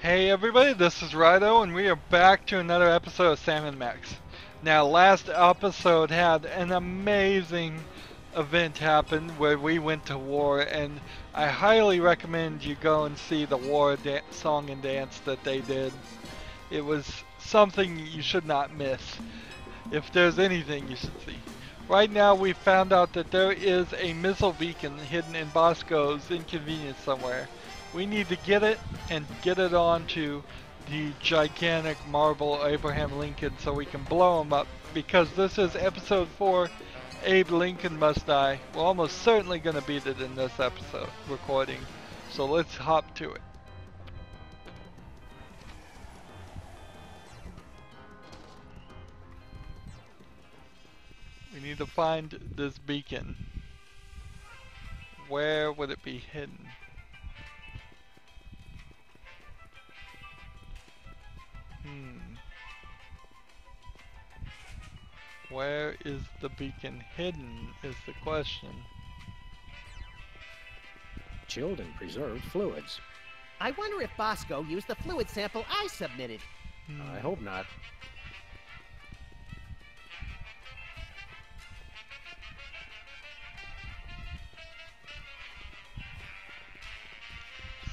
Hey everybody, this is Rydo, and we are back to another episode of Sam and Max. Now, last episode had an amazing event happen where we went to war, and I highly recommend you go and see the war song and dance that they did. It was something you should not miss, if there's anything you should see. Right now, we found out that there is a missile beacon hidden in Bosco's Inconvenience somewhere. We need to get it and get it onto the gigantic marble Abraham Lincoln so we can blow him up, because this is episode 4, Abe Lincoln Must Die. We're almost certainly going to beat it in this episode recording, so let's hop to it. We need to find this beacon. Where would it be hidden? Where is the beacon hidden is the question. Chilled and preserved fluids. I wonder if Bosco used the fluid sample I submitted. I hope not.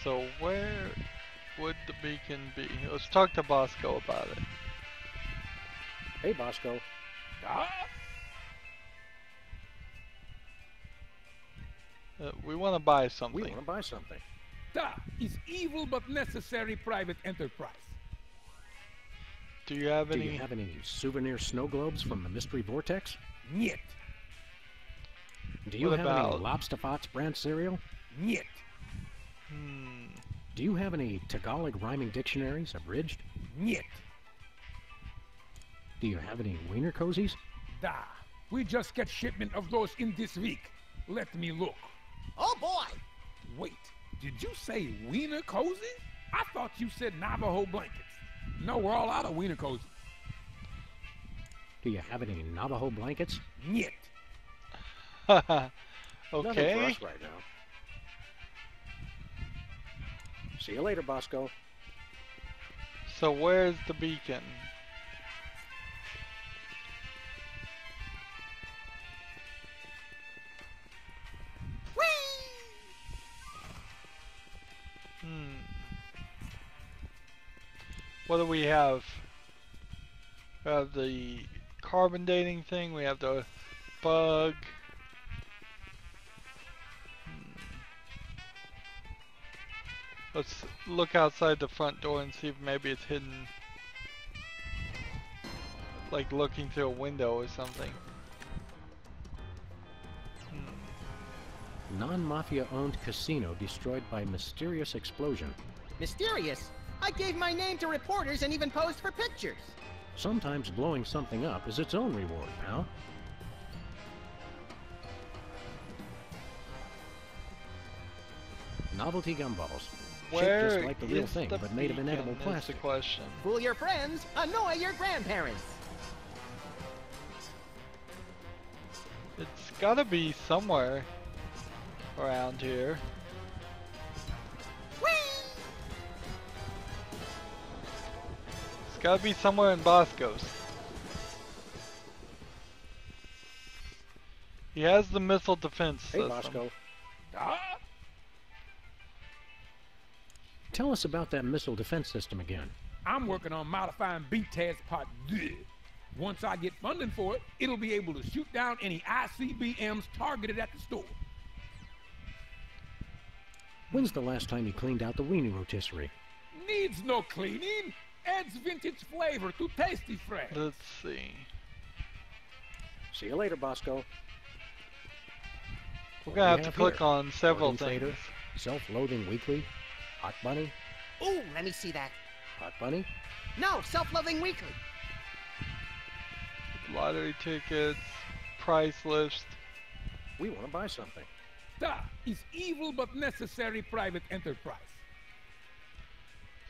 So where would the beacon be? Let's talk to Bosco about it. Hey, Bosco. We want to buy something. We want to buy something. That is evil but necessary private enterprise. Do you have Do any? you have any souvenir snow globes from the Mystery Vortex? Niet. Do you What have about- any Lobster Fox brand cereal? Niet. Do you have any Tagalog rhyming dictionaries abridged? Niet. Do you have any wiener cozies? Da. We just get shipment of those in this week. Let me look. Oh boy! Wait, did you say wiener cozy? I thought you said Navajo blankets. No, we're all out of wiener cozy. Do you have any Navajo blankets? Niet. Nothing for Okay. us right now. See you later, Bosco. So where's the beacon? What do we have? We have the carbon dating thing. We have the bug. Let's look outside the front door and see if maybe it's hidden. Like looking through a window or something. Non-mafia owned casino destroyed by mysterious explosion. Mysterious? I gave my name to reporters and even posed for pictures. Sometimes blowing something up is its own reward, pal. Novelty gumballs. Where Shaped just like the real is thing, the but made of beacon inedible is the plastic. question. Fool your friends, annoy your grandparents. It's gotta be somewhere around here. Whee! It's gotta be somewhere in Bosco's. He has the missile defense Hey, system. Bosco. Da. Tell us about that missile defense system again. I'm working on modifying BTAS Part 2. Once I get funding for it, it'll be able to shoot down any ICBMs targeted at the store. When's the last time you cleaned out the weenie rotisserie? Needs no cleaning. Adds vintage flavor to tasty fresh. Let's see. See you later, Bosco. We're What gonna do have we to have click here? on several Organ Trader, things. Self-Loathing Weekly, Hot Bunny, Ooh, let me see that. Hot Bunny. No, self-loving weekly. Lottery tickets, price list. We want to buy something. That is evil but necessary private enterprise.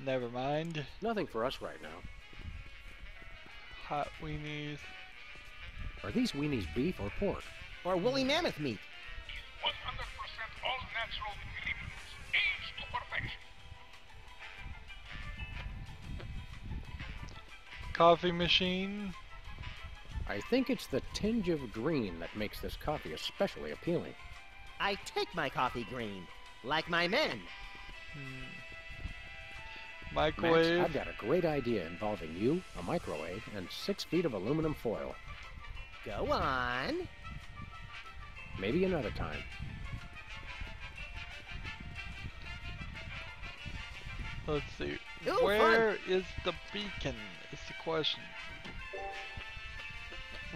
Never mind. Nothing for us right now. Hot weenies. Are these weenies beef or pork? Or woolly mammoth meat. 100% all natural ingredients, aged to perfection. Coffee machine. I think it's the tinge of green that makes this coffee especially appealing. I take my coffee green, like my men. Max, Microwave. I've got a great idea involving you, a microwave, and 6 feet of aluminum foil. Go on. Maybe another time. Let's see. Ooh, Where is the beacon? Is the question.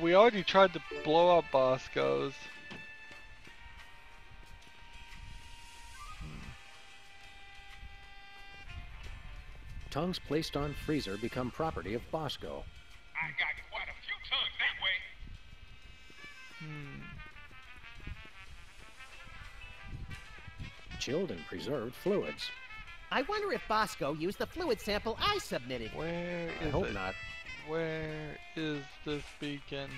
We already tried to blow up Bosco's. Tongues placed on freezer become property of Bosco. I got quite a few tongues that way. Chilled and preserved fluids. I wonder if Bosco used the fluid sample I submitted. Where I is hope it? not. Where is this beacon?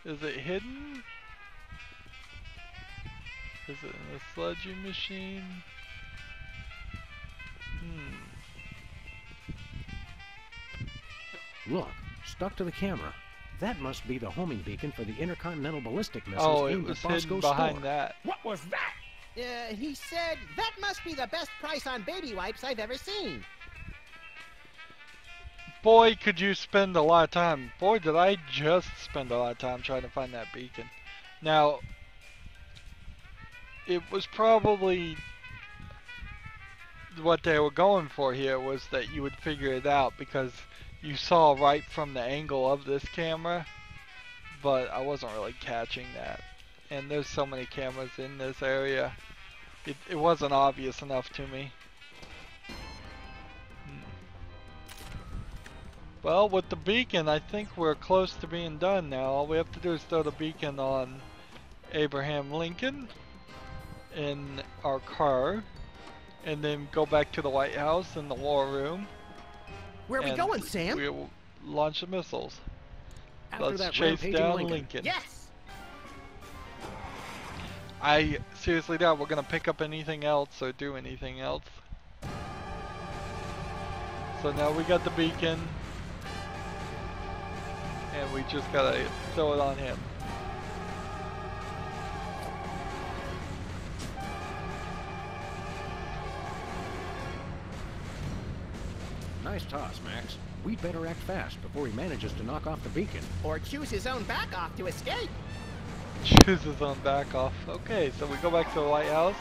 Is it hidden? Is it in the sludgy machine? Look, stuck to the camera. That must be the homing beacon for the intercontinental ballistic missiles Oh, it aimed was at hidden Bosco's behind store. that. What was that? He said, that must be the best price on baby wipes I've ever seen. Boy, could you spend a lot of time. Boy, did I just spend a lot of time trying to find that beacon. Now, it was probably what they were going for here was that you would figure it out because you saw right from the angle of this camera, but I wasn't really catching that. And there's so many cameras in this area, it wasn't obvious enough to me. Well, with the beacon, I think we're close to being done now. All we have to do is throw the beacon on Abraham Lincoln in our car, and then go back to the White House in the war room. Where are we and going, Sam? We'll launch the missiles. After Let's that chase rampaging down Lincoln. Lincoln. Yes! I seriously doubt we're gonna pick up anything else or do anything else. So now we got the beacon, and we just gotta throw it on him. Nice toss, Max. We'd better act fast before he manages to knock off the beacon. Or choose his own back off to escape. Choose his own back off. Okay, so we go back to the White House.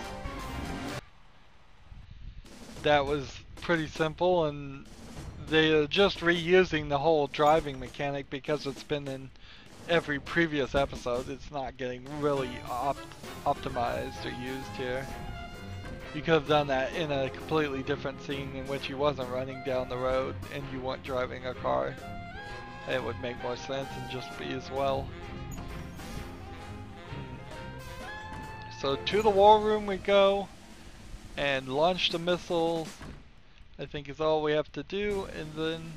That was pretty simple, and they're just reusing the whole driving mechanic because it's been in every previous episode. It's not getting really optimized or used here. You could have done that in a completely different scene in which you wasn't running down the road and you weren't driving a car. It would make more sense and just be as well. So to the war room we go and launch the missiles. I think is all we have to do, and then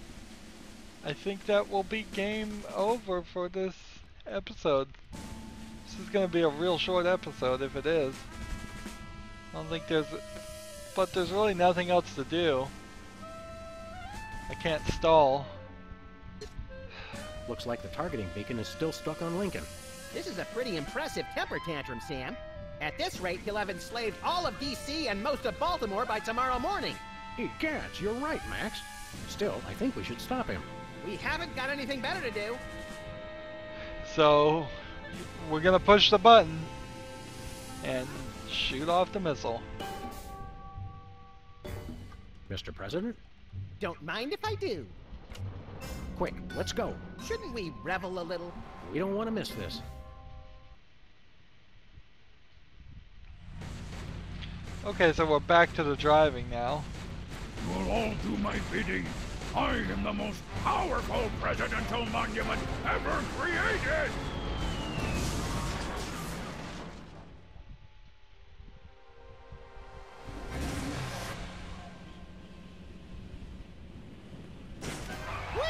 I think that will be game over for this episode. This is going to be a real short episode if it is. I don't think but there's really nothing else to do. I can't stall. Looks like the targeting beacon is still stuck on Lincoln. This is a pretty impressive temper tantrum, Sam. At this rate, he'll have enslaved all of D.C. and most of Baltimore by tomorrow morning. Egads, you're right, Max. Still, I think we should stop him. We haven't got anything better to do. So we're gonna push the button and shoot off the missile. Mr. President? Don't mind if I do. Quick, let's go. Shouldn't we revel a little? We don't want to miss this. Okay, so we're back to the driving now. You will all do my bidding. I am the most powerful presidential monument ever created! Whee!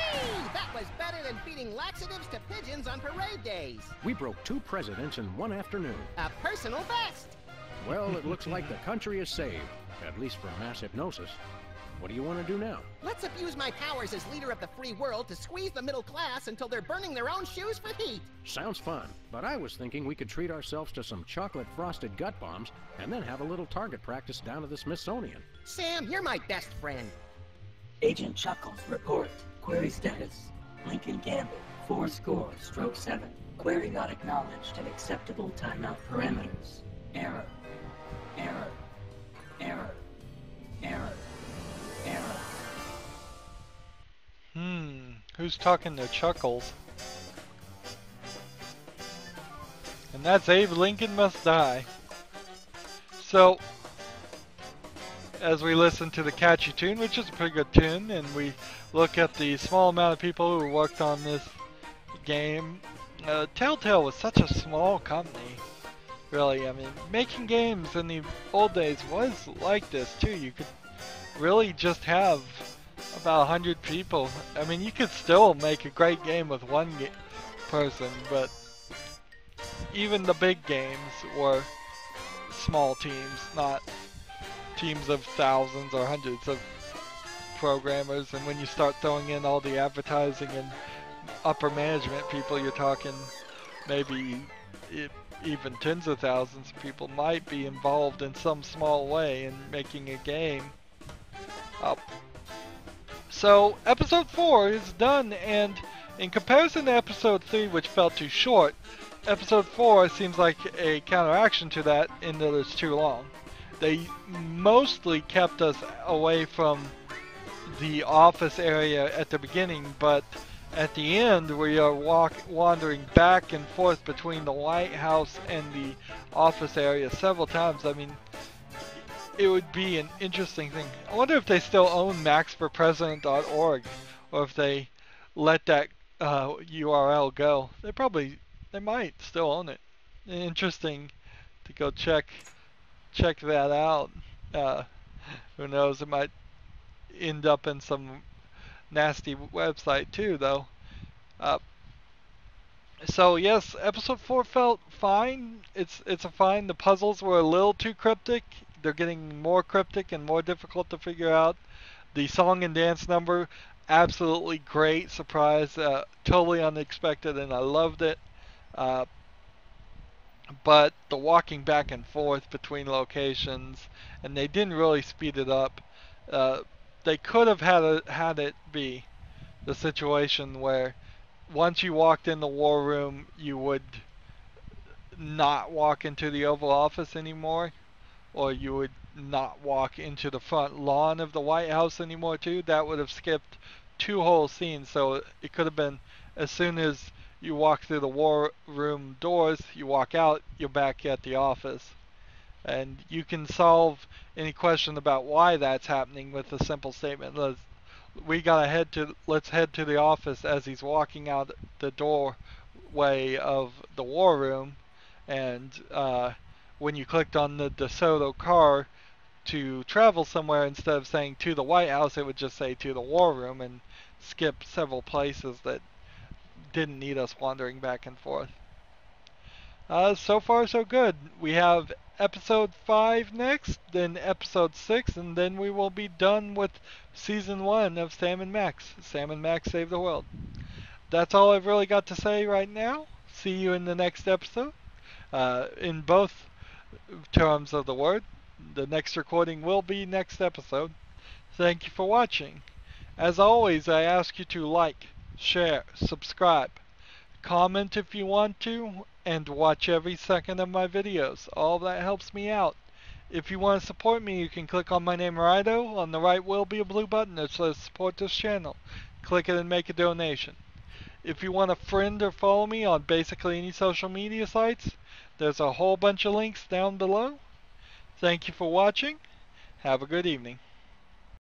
That was better than feeding laxatives to pigeons on parade days. We broke 2 presidents in one afternoon. A personal best. Well, it looks like the country is saved, at least from mass hypnosis. What do you want to do now? Let's abuse my powers as leader of the free world to squeeze the middle class until they're burning their own shoes for heat. Sounds fun, but I was thinking we could treat ourselves to some chocolate-frosted gut bombs and then have a little target practice down to the Smithsonian. Sam, you're my best friend. Agent Chuckles, report. Query status. Lincoln Gambit, 4-7. Query not acknowledged and acceptable timeout parameters. Error. Error. Error. Error. Error. Who's talking to Chuckles? And that's Abe Lincoln Must Die. So, as we listen to the catchy tune, which is a pretty good tune, and we look at the small amount of people who worked on this game, Telltale was such a small company. Really, I mean, making games in the old days was like this too. You could really just have about 100 people. I mean, you could still make a great game with one person, but even the big games were small teams, not teams of thousands or hundreds of programmers. And when you start throwing in all the advertising and upper management people, you're talking maybe even tens of thousands of people might be involved in some small way in making a game. So episode 4 is done, and in comparison to episode 3, which felt too short, episode 4 seems like a counteraction to that in that it's too long. They mostly kept us away from the office area at the beginning, but at the end we are wandering back and forth between the White House and the office area several times. I mean, it would be an interesting thing. I wonder if they still own maxforpresident.org, or if they let that URL go. They might still own it. Interesting to go check that out. Who knows? It might end up in some nasty website too, though. So yes, episode 4 felt fine. It's a fine. The puzzles were a little too cryptic. They're getting more cryptic and more difficult to figure out. The song and dance number, absolutely great surprise, totally unexpected, and I loved it. But the walking back and forth between locations, and they didn't really speed it up. They could have had it be the situation where once you walked in the war room, you would not walk into the Oval Office anymore, or you would not walk into the front lawn of the White House anymore too. That would have skipped 2 whole scenes. So it could have been as soon as you walk through the war room doors, you walk out, you're back at the office. And you can solve any question about why that's happening with a simple statement. Let's head to the office, as he's walking out the doorway of the war room. And when you clicked on the DeSoto car to travel somewhere, instead of saying to the White House, it would just say to the war room and skip several places that didn't need us wandering back and forth. So far so good. We have episode 5 next, then episode 6, and then we will be done with season 1 of Sam and Max. Sam and Max Save the World. That's all I've really got to say right now. See you in the next episode. In both terms of the word. The next recording will be next episode. Thank you for watching. As always, I ask you to like, share, subscribe, comment if you want to, and watch every second of my videos. All that helps me out. If you want to support me, you can click on my name, Rydo. On the right will be a blue button that says support this channel. Click it and make a donation. If you want to friend or follow me on basically any social media sites, there's a whole bunch of links down below. Thank you for watching. Have a good evening.